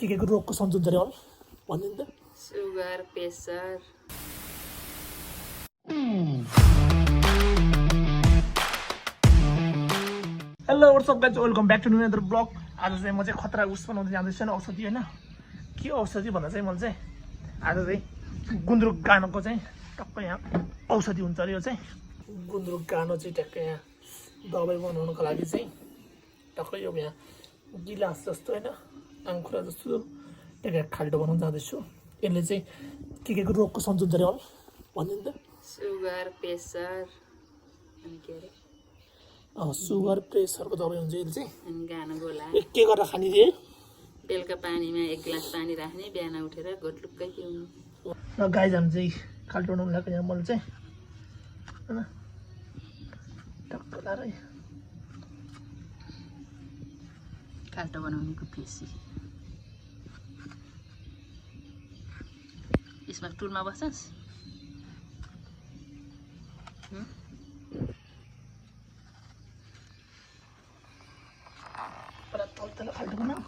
के रोगको सम्झुन्छ अरे अल भनिदिनु त। Sugar pressure. Hello what's up guys, welcome back to new other blog. आज चाहिँ म चाहिँ खतरा उस बनाउँदै जाँदैछु होइन, औषधि होइन। के औषधि भन्दा चाहिँ मैले चाहिँ आज चाहिँ गुन्द्रुक गानोको चाहिँ टक्कै यहाँ औषधि हुन्छ अरे। यो चाहिँ गुन्द्रुक गानो चाहिँ ट्याक्कै यहाँ दबाई बनाउनुको लागि चाहिँ टक्कै यो यहाँ गिलास जस्तो होइन, आङखुरा जस्तो ट्याक्कै खाल्टो बनाउनु जाँदैछु। यसले चाहिँ के रोगको सम्झुन्छ अरे अल भनिदिनु त। सुगर प्रेसर अनि के अरे सुगर प्रेसरको दबाई हुन्छ यसले चाहिँ। अनि गाना गोला के गरेर खाने रे? बेलुका पानीमा 1 गिलास पानी राख्ने, बिहान उठेर घोटलुक्कै पिउनु। र गाई जाम चाहिँ खाल्टो बनाउनु लाग्यो यहाँ मैले चाहिँ होइन, टक्क लाएर खाल्टो बनाउनुको फेसी। यसमा टुलमा बस्छस्? तल खाल्टो बनाऊ,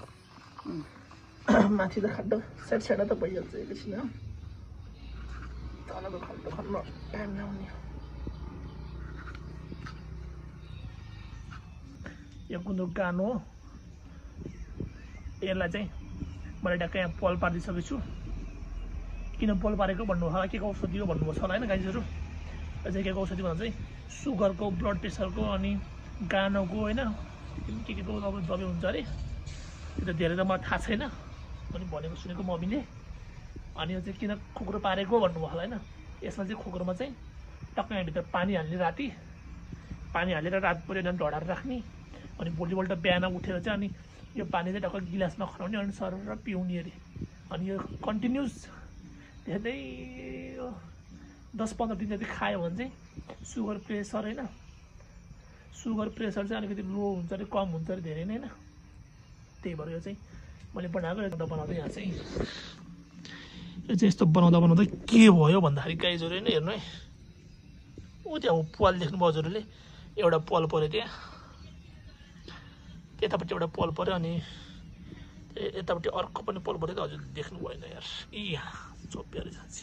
माथि त खाल्टो साइड साइड त भइहाल्छ एकैछिन हो। तलको खाल्टो खन्न टाइम लाउने। यो गुन्द्रुक गानो हो। यसलाई चाहिँ मैले ट्याक्कै यहाँ पल पारिदिइसकेको छु। किन पल पारेको भन्नुभयो होला, के को औषधि हो भन्नुभएको छ होला होइन गाइजहरू। यो चाहिँ के को औषधि भन्दा चाहिँ सुगरको, ब्लड प्रेसरको अनि गानोको होइन, के को दबाई हुन्छ अरे। त्यो त धेरै त मलाई थाहा छैन, अनि भनेको सुनेको मम्मीले। अनि यो चाहिँ किन खोक्रो पारेको भन्नुभयो होला होइन। यसमा चाहिँ खोक्रोमा चाहिँ टक्कै यहाँभित्र पानी हाल्ने, राति पानी हालेर रात पऱ्यो झन् ढडाएर राख्ने, अनि भोलिपल्ट बिहान उठेर चाहिँ अनि यो पानी चाहिँ टक्कै गिलासमा खनाउने अनि सरेर पिउने अरे। अनि यो कन्टिन्युस धेरै 10-15 दिन जति खायो भने चाहिँ सुगर प्रेसर होइन, सुगर प्रेसर चाहिँ अलिकति लो हुन्छ अरे, कम हुन्छ अरे धेरै नै होइन। त्यही भएर यो चाहिँ मैले बनाएको यता बनाउँदै यहाँ चाहिँ यो चाहिँ यस्तो बनाउँदा के भयो भन्दाखेरि गाइजहरू होइन, हेर्नु है। ऊ त्यहाँ पाल देख्नुभयो हजुरहरूले, एउटा पाल पऱ्यो त्यहाँ, यतापट्टि एउटा पाल पऱ्यो अनि यतापट्टि अर्को पनि पाल पऱ्यो त हजुर देख्नु भएन यार। यहाँ चोप्याएर जान्छ,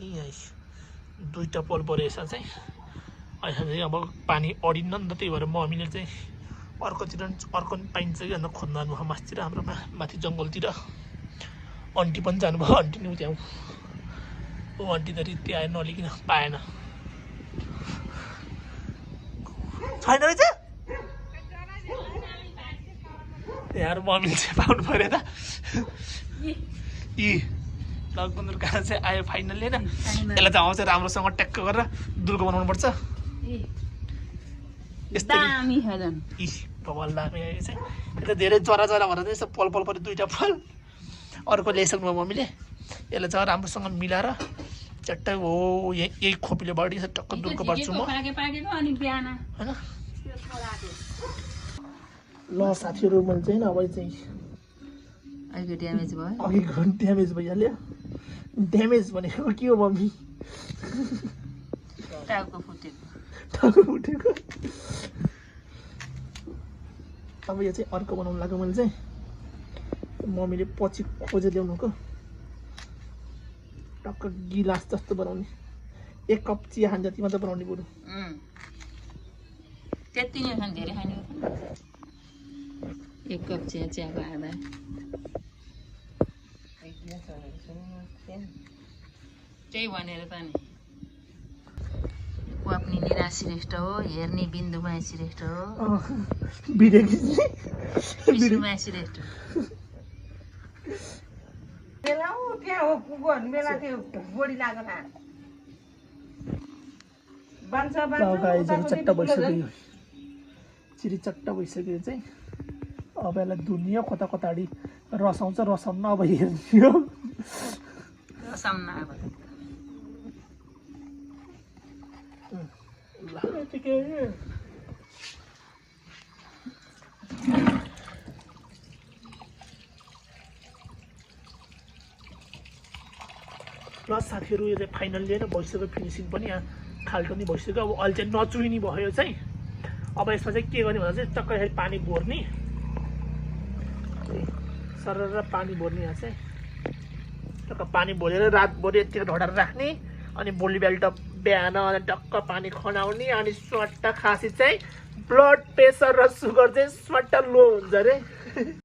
यहाँ दुईवटा पाल पऱ्यो यसमा चाहिँ। अहिले चाहिँ अब पानी अडिन्न नि त, त्यही भएर मम्मीले चाहिँ अर्कोतिर अर्को पनि पाइन्छ कि अन्त खोज्नु जानुभयो मासतिर, हाम्रो माथि जङ्गलतिर। आन्टी पनि जानुभयो, आन्टी नि त्यहाँ ऊ आन्टी त रित्ती आयो, नलिकन पाएन। छैन रहेछ यहाँ, मम्मीले चाहिँ पाउनु पऱ्यो त। गुन्द्रुक गाना चाहिँ आयो फाइनल्ली होइन। यसलाई चाहिँ आउँछ राम्रोसँग ट्याक्क गरेर दुर्को बनाउनु पर्छ। भगवान् दामी आयो चाहिँ। यता धेरै जरा भएर चाहिँ यस्तो पल पऱ्यो, दुईवटा फल अर्को ल्याइसक्नु भयो मम्मीले। यसलाई चाहिँ राम्रोसँग मिलाएर चट्टै हो यही खोपीले बाँडी टक्क दुर्को पार्छु म होइन। ल साथीहरू, मैले चाहिँ अब चाहिँ अघि ड्यामेज भयो, अघि ड्यामेज भइहाल्यो। ड्यामेज भनेको के हो मम्मी? टाउको फुटेको। अब यो चाहिँ अर्को बनाउनु लाग्यो मैले चाहिँ। मम्मीले पछि खोजेर ल्याउनुको टक्क गिलास जस्तो बनाउने, 1 कप चिया खान जति मात्र बनाउने बरु। त्यति नै खाने, धेरै खाने। 1 कप चियाको आधा। त्यही भनेर त नि ऊ अपनी निरा श्रेष्ठ हो, हेर्ने बिन्दुमा श्रेष्ठ हो, विष्णुमा श्रेष्ठ। चट्टा भइसक्यो, चिरी चट्टा भइसक्यो चाहिँ। अब यसलाई दुनियाँ कता कताडी रस आउँछ, रसाउन अब हेर्ने हो। प्लस साथीहरू यो चाहिँ फाइनल्ली होइन भइसक्यो, फिनिसिङ पनि यहाँ खाल्टो नि भइसक्यो। अब अहिले चाहिँ नचुइनी भयो यो चाहिँ। अब यसमा चाहिँ के गर्ने भन्दा चाहिँ टक्कै पानी भर्ने, सरर पानी भर्ने यहाँ चाहिँ टक्क पानी भरेर रातभरि यतिको ढडाएर राख्ने अनि भोलि बेलुका बिहान टक्क पानी खनाउने अनि स्वाट्ट खासी चाहिँ ब्लड प्रेसर र सुगर चाहिँ स्वाट्ट लो हुन्छ अरे